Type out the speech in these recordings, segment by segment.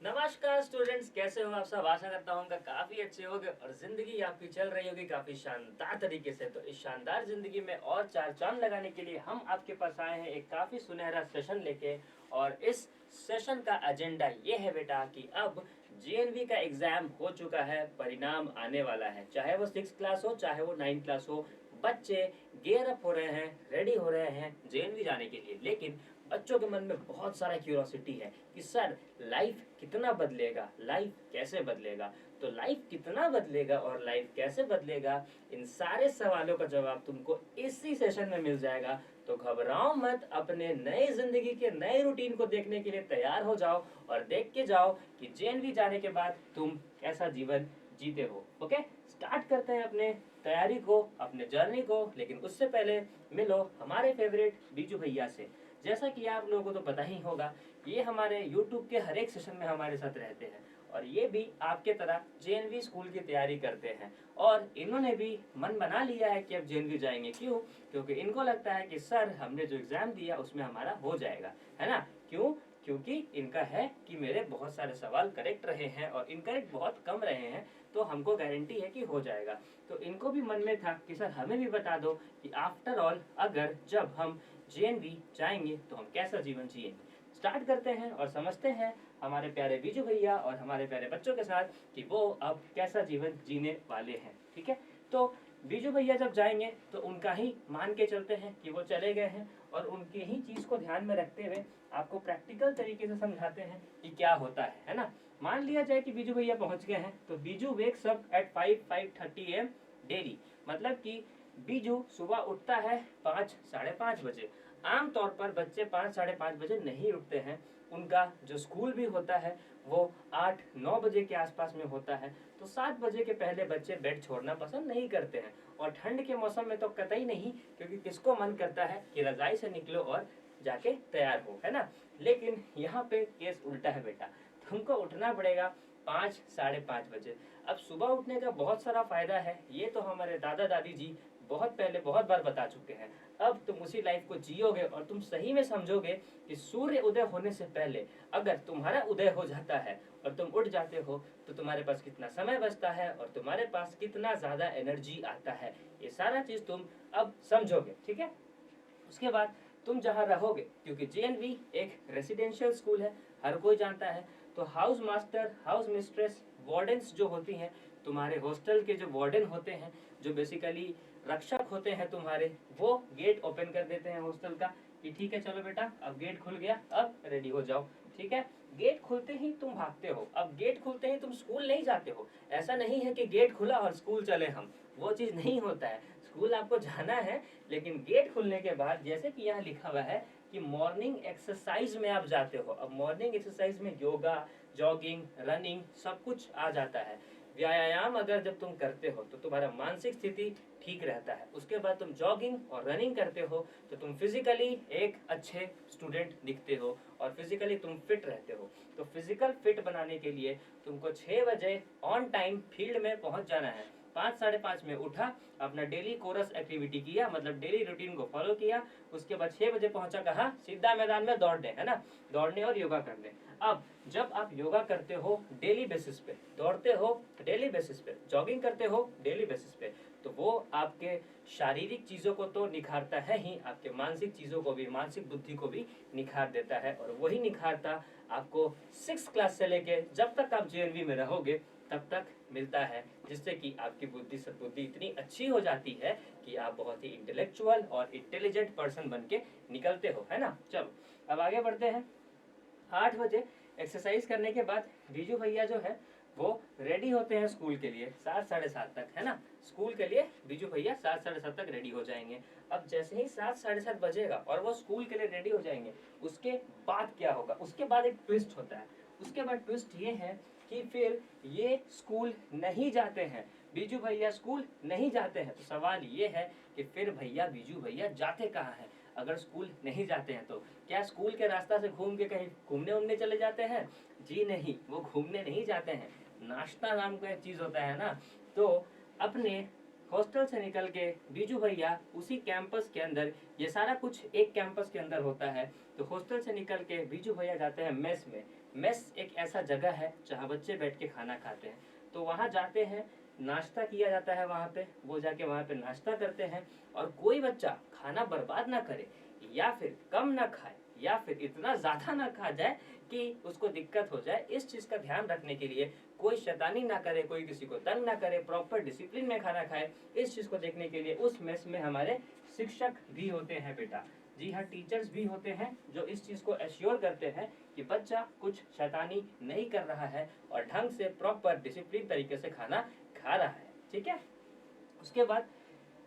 नमस्कार स्टूडेंट्स, कैसे हो आप सब। आशा करता हूँ काफी अच्छे होंगे और जिंदगी आपकी चल रही होगी काफी शानदार तरीके से। तो इस शानदार जिंदगी में और चार चांद लगाने के लिए हम आपके पास आए हैं एक काफी सुनहरा सेशन लेके। और इस सेशन का एजेंडा ये है बेटा कि अब जेएनवी का एग्जाम हो चुका है, परिणाम आने वाला है। चाहे वो 6 क्लास हो चाहे वो 9 क्लास हो, बच्चे गेयर अप हो रहे हैं, रेडी हो रहे हैं जेएनवी जाने के लिए। लेकिन बच्चों के मन में बहुत सारा क्यूरोसिटी है कि सर लाइफ कितना बदलेगा, लाइफ कैसे बदलेगा। तो लाइफ कितना बदलेगा और लाइफ कैसे बदलेगा, इन सारे सवालों का जवाब तुमको इसी सेशन में मिल जाएगा। तो घबराओ मत, अपने नए जिंदगी के नए रूटीन को देखने के लिए तैयार हो जाओ और देख के जाओ कि जेएनवी जाने के बाद तुम कैसा जीवन जीते हो। ओके, स्टार्ट करते हैं अपने तैयारी को, अपने जर्नी को। लेकिन उससे पहले मिलो हमारे फेवरेट बीजू भैया से। जैसा कि आप लोगों को तो पता ही होगा, ये हमारे YouTube के हर एक सेशन में हमारे साथ रहते हैं और ये भी आपके तरह जेएनवी स्कूल की तैयारी करते हैं। और इन्होंने भी मन बना लिया है कि अब जेएनवी जाएंगे। क्यों? क्योंकि इनको लगता है कि सर हमने जो एग्जाम दिया उसमें हमारा हो जाएगा, है ना। क्यों? क्योंकि इनका है कि मेरे बहुत सारे सवाल करेक्ट रहे हैं और इनकरेक्ट बहुत कम रहे हैं, तो हमको गारंटी है कि हो जाएगा। तो इनको भी मन में था कि सर हमें भी बता दो कि आफ्टर ऑल अगर जब हम जेएनवी जाएंगे तो हम कैसा जीवन जिएंगे। स्टार्ट करते हैं और समझते हैं हमारे प्यारे बीजू भैया और हमारे प्यारे बच्चों के साथ कि वो अब कैसा जीवन जीने वाले हैं। ठीक है, तो बीजू भैया जब जाएंगे तो उनका ही मान के चलते हैं कि वो चले गए हैं और उनकी ही चीज को ध्यान में रखते हुए आपको प्रैक्टिकल तरीके से समझाते हैं कि क्या होता है ना। मान लिया जाए कि बीजू भैया पहुंच गए हैं, तो Biju wakes up at 5:30 AM daily. मतलब कि बीजू सुबह उठता है 5 साढ़े 5 बजे। आमतौर पर बच्चे 5 साढ़े 5 बजे नहीं उठते हैं। उनका जो स्कूल भी होता है वो 8-9 बजे के आसपास में होता है। तो 7 बजे के पहले बच्चे बेड छोड़ना पसंद नहीं करते हैं और ठंड के मौसम में तो कतई नहीं, क्योंकि किसको मन करता है कि रजाई से निकलो और जाके तैयार हो, है ना। लेकिन यहाँ पे केस उल्टा है बेटा, तुमको उठना पड़ेगा 5 साढ़े 5 बजे। अब सुबह उठने का बहुत सारा फायदा है, ये तो हमारे दादा दादी जी बहुत पहले बहुत बार बता चुके हैं। अब तुम उसी लाइफ को जियोगे और तुम सही में समझोगे कि सूर्य उदय होने से पहले अगर तुम्हारा उदय हो जाता है और तुम उठ जाते हो तो तुम्हारे पास कितना समय बचता है और तुम्हारे पास कितना ज्यादा एनर्जी आता है। ये सारा चीज तुम अब समझोगे। ठीक है, उसके बाद तुम जहाँ रहोगे, क्योंकि जेएनवी एक रेसिडेंशियल स्कूल है, हर कोई जानता है। तो house master, house mistress, wardens जो होती हैं, तुम्हारे हॉस्टल के जो वार्डन होते हैं, जो बेसिकली रक्षक होते हैं तुम्हारे, वो गेट ओपन कर देते हैं हॉस्टल का कि ठीक है चलो बेटा अब गेट खुल गया, अब रेडी हो जाओ। ठीक है, गेट खुलते ही तुम भागते हो। अब गेट खुलते ही तुम स्कूल नहीं जाते हो। ऐसा नहीं है कि गेट खुला और स्कूल चले हम, वो चीज नहीं होता है। स्कूल आपको जाना है, लेकिन गेट खुलने के बाद जैसे कि यहाँ लिखा हुआ है कि मॉर्निंग एक्सरसाइज में आप जाते हो। अब मॉर्निंग एक्सरसाइज में योगा, जॉगिंग, रनिंग सब कुछ आ जाता है। व्यायाम अगर जब तुम करते हो तो तुम्हारा मानसिक स्थिति ठीक रहता है। उसके बाद तुम जॉगिंग और रनिंग करते हो तो तुम फिजिकली एक अच्छे स्टूडेंट दिखते हो और फिजिकली तुम फिट रहते हो। तो फिजिकल फिट बनाने के लिए तुमको 6 बजे ऑन टाइम फील्ड में पहुंच जाना है। 5 साढ़े 5 में उठा, अपना डेली कोरस एक्टिविटी किया, मतलब डेली रूटीन को फॉलो किया। उसके बाद 6 बजे पहुंचा, कहा सीधा मैदान में दौड़ने, है ना, दौड़ने और योगा करने। अब जब आप योगा करते हो डेली बेसिस पे, दौड़ते हो डेली बेसिस पे, जॉगिंग करते हो डेली बेसिस पे, तो वो आपके शारीरिक चीजों को तो निखारता है ही, आपके मानसिक चीजों को भी, मानसिक बुद्धि को भी निखार देता है। और वही निखारता आपको 6 क्लास से लेके जब तक आप जेएनवी में रहोगे तब तक मिलता है, जिससे कि आपकी बुद्धि सद्बुद्धि इतनी अच्छी हो जाती है कि आप बहुत ही इंटेलेक्चुअल और इंटेलिजेंट पर्सन बन के निकलते हो, है ना। चलो अब आगे बढ़ते हैं। 8 बजे एक्सरसाइज करने के बाद बीजू भैया जो है वो रेडी होते हैं स्कूल के लिए 7 साढ़े 7 तक, है ना। स्कूल के लिए बीजू भैया 7 साढ़े 7 तक रेडी हो जाएंगे। अब जैसे ही 7 साढ़े 7 बजेगा और वो स्कूल के लिए रेडी हो जाएंगे, उसके बाद क्या होगा, उसके बाद एक ट्विस्ट होता है। उसके बाद ट्विस्ट ये है कि फिर ये स्कूल नहीं जाते हैं, बीजू भैया स्कूल नहीं जाते हैं। तो सवाल ये है कि फिर भैया बीजू भैया जाते कहाँ हैं? अगर स्कूल नहीं जाते हैं तो क्या स्कूल के रास्ता से घूम के कहीं घूमने उमने चले जाते हैं? जी नहीं, वो घूमने नहीं जाते हैं। नाश्ता नाम का एक चीज होता है ना, तो अपने हॉस्टल से निकल के बीजू भैया उसी कैंपस के अंदर, ये सारा कुछ एक कैंपस के अंदर होता है, तो हॉस्टल से निकल के बीजू भैया जाते हैं मेस में। मेस एक ऐसा जगह है जहाँ बच्चे बैठ के खाना खाते हैं। तो वहाँ जाते हैं, नाश्ता किया जाता है वहाँ पे, वो जाके वहाँ पे नाश्ता करते हैं। और कोई बच्चा खाना बर्बाद ना करे, या फिर कम ना खाए, या फिर इतना ज़्यादा ना खा जाए कि उसको दिक्कत हो जाए, इस चीज़ का ध्यान रखने के लिए कोई शैतानी ना करे, कोई किसी को तंग ना करे, प्रॉपर डिसिप्लिन में खाना खाए, इस चीज़ को देखने के लिए उस मेस में हमारे शिक्षक भी होते हैं बेटा। जी हाँ, टीचर्स भी होते हैं जो इस चीज़ को एश्योर करते हैं कि बच्चा कुछ शैतानी नहीं कर रहा है और ढंग से प्रॉपर डिसिप्लिन तरीके से खाना खा रहा है। ठीक है, उसके बाद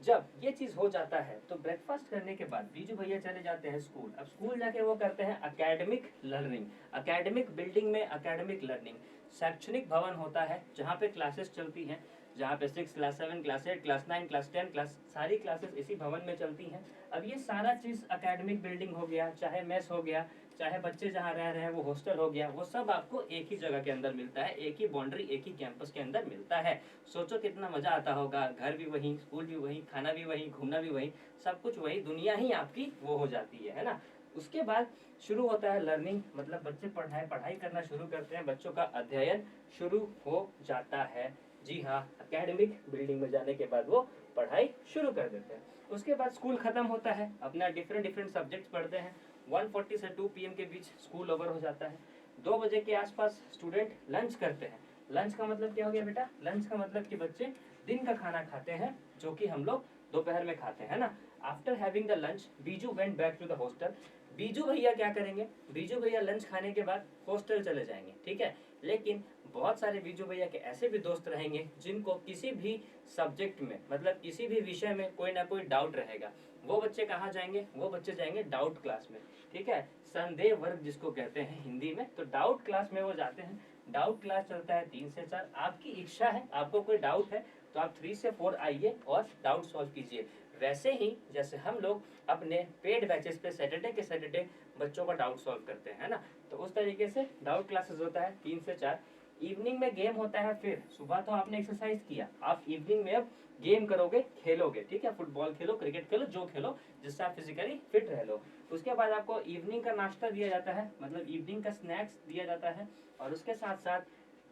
जब ये चीज हो जाता है तो ब्रेकफास्ट करने के बाद बीजू भैया चले जाते हैं स्कूल। अब स्कूल जाके वो करते हैं एकेडमिक लर्निंग, एकेडमिक बिल्डिंग में एकेडमिक लर्निंग। शैक्षणिक भवन होता है जहाँ पे क्लासेस चलती हैं, जहाँ पे 6 class 7 class 8 class 9 class 10 class सारी क्लासेस इसी भवन में चलती हैं। अब ये सारा चीज एकेडमिक बिल्डिंग हो गया, चाहे मेस हो गया, चाहे बच्चे जहाँ रह रहे हैं वो हॉस्टल हो गया, वो सब आपको एक ही जगह के अंदर मिलता है, एक ही बाउंड्री, एक ही कैंपस के अंदर मिलता है। सोचो कितना मजा आता होगा, घर भी वहीं, स्कूल भी वहीं, खाना भी वहीं, घूमना भी वहीं, सब कुछ वही, दुनिया ही आपकी वो हो जाती है ना। उसके बाद शुरू होता है लर्निंग, मतलब बच्चे पढ़ाई करना शुरू करते हैं, बच्चों का अध्ययन शुरू हो जाता है। जी हाँ, एकेडमिक बिल्डिंग में जाने के बाद वो पढ़ाई शुरू कर देते हैं। उसके बाद स्कूल खत्म होता है, अपना डिफरेंट सब्जेक्ट्स पढ़ते हैं। 1:40 से 2 PM के बीच स्कूल ओवर हो जाता है। 2 बजे के आसपास स्टूडेंट लंच करते हैं। लंच का मतलब क्या हो गया बेटा? लंच का मतलब कि बच्चे दिन का खाना खाते हैं, जो कि हम लोग दोपहर में खाते हैं ना। After having the lunch, Biju went back to the hostel. Biju भैया क्या करेंगे? बीजू भैया लंच खाने के बाद हॉस्टल चले जाएंगे, ठीक है। लेकिन बहुत सारे बीजू भैया के ऐसे भी दोस्त रहेंगे जिनको किसी भी सब्जेक्ट में, मतलब किसी भी विषय में कोई ना कोई डाउट रहेगा। वो बच्चे कहाँ जाएंगे? वो बच्चे जाएंगे डाउट क्लास में, ठीक है। संदेह वर्ग जिसको कहते हैं हिंदी में, तो डाउट क्लास में वो जाते हैं। डाउट क्लास चलता है 3 से 4। आपकी इच्छा है, आपको कोई डाउट है तो आप 3 से 4 आइए और डाउट सॉल्व कीजिए। वैसे ही जैसे हम लोग अपने पेड बैचेस पे सैटरडे के सैटरडे बच्चों का डाउट सॉल्व करते हैं ना, तो उस तरीके से डाउट क्लासेस होता है 3 से 4। इवनिंग में गेम होता है। फिर सुबह तो आपने एक्सरसाइज किया, आप इवनिंग में अब गेम करोगे, खेलोगे, ठीक है। फुटबॉल खेलो, क्रिकेट खेलो, जो खेलो जिससे आप फिजिकली फिट रह लो। उसके बाद आपको इवनिंग का नाश्ता दिया जाता है, मतलब इवनिंग का स्नैक्स दिया जाता है। और उसके साथ साथ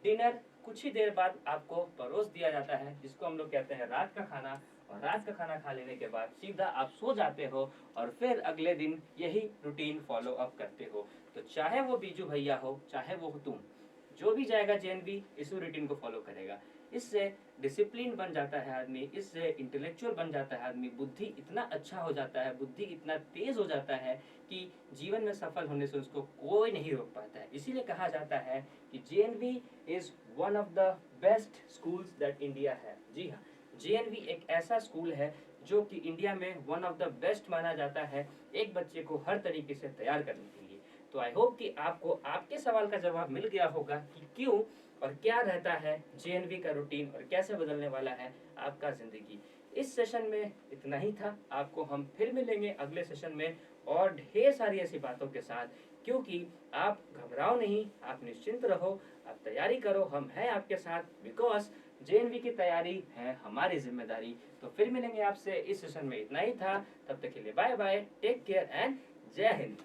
डिनर कुछ ही देर बाद आपको परोस दिया जाता है, जिसको हम लोग कहते हैं रात का खाना। और रात का खाना खा लेने के बाद सीधा आप सो जाते हो और फिर अगले दिन यही रूटीन फॉलो अप करते हो। तो चाहे वो बीजू भैया हो, चाहे वो तुम, जो भी जाएगा जेएनवी इस रूटीन को फॉलो करेगा। इससे डिसिप्लिन बन जाता है आदमी, इससे इंटेलेक्चुअल बन जाता है आदमी, बुद्धि इतना अच्छा हो जाता है, बुद्धि इतना तेज हो जाता है कि जीवन में सफल होने से उसको कोई नहीं रोक पाता है। इसीलिए कहा जाता है कि JNV is one of the best schools that India है। जी हाँ, जेएनवी एक ऐसा स्कूल है जो कि इंडिया में वन ऑफ द बेस्ट माना जाता है एक बच्चे को हर तरीके से तैयार करने के लिए। तो आई होप कि आपको आपके सवाल का जवाब मिल गया होगा कि क्यों और क्या रहता है जेएनवी का रूटीन और कैसे बदलने वाला है आपका जिंदगी। इस सेशन में इतना ही था। आपको हम फिर मिलेंगे अगले सेशन में और ढेर सारी ऐसी बातों के साथ, क्योंकि आप घबराओ नहीं, आप निश्चिंत रहो, आप तैयारी करो, हम हैं आपके साथ, बिकॉज जेएनवी की तैयारी है हमारी जिम्मेदारी। तो फिर मिलेंगे आपसे। इस सेशन में इतना ही था, तब तक के लिए bye bye, take care and जय हिंद।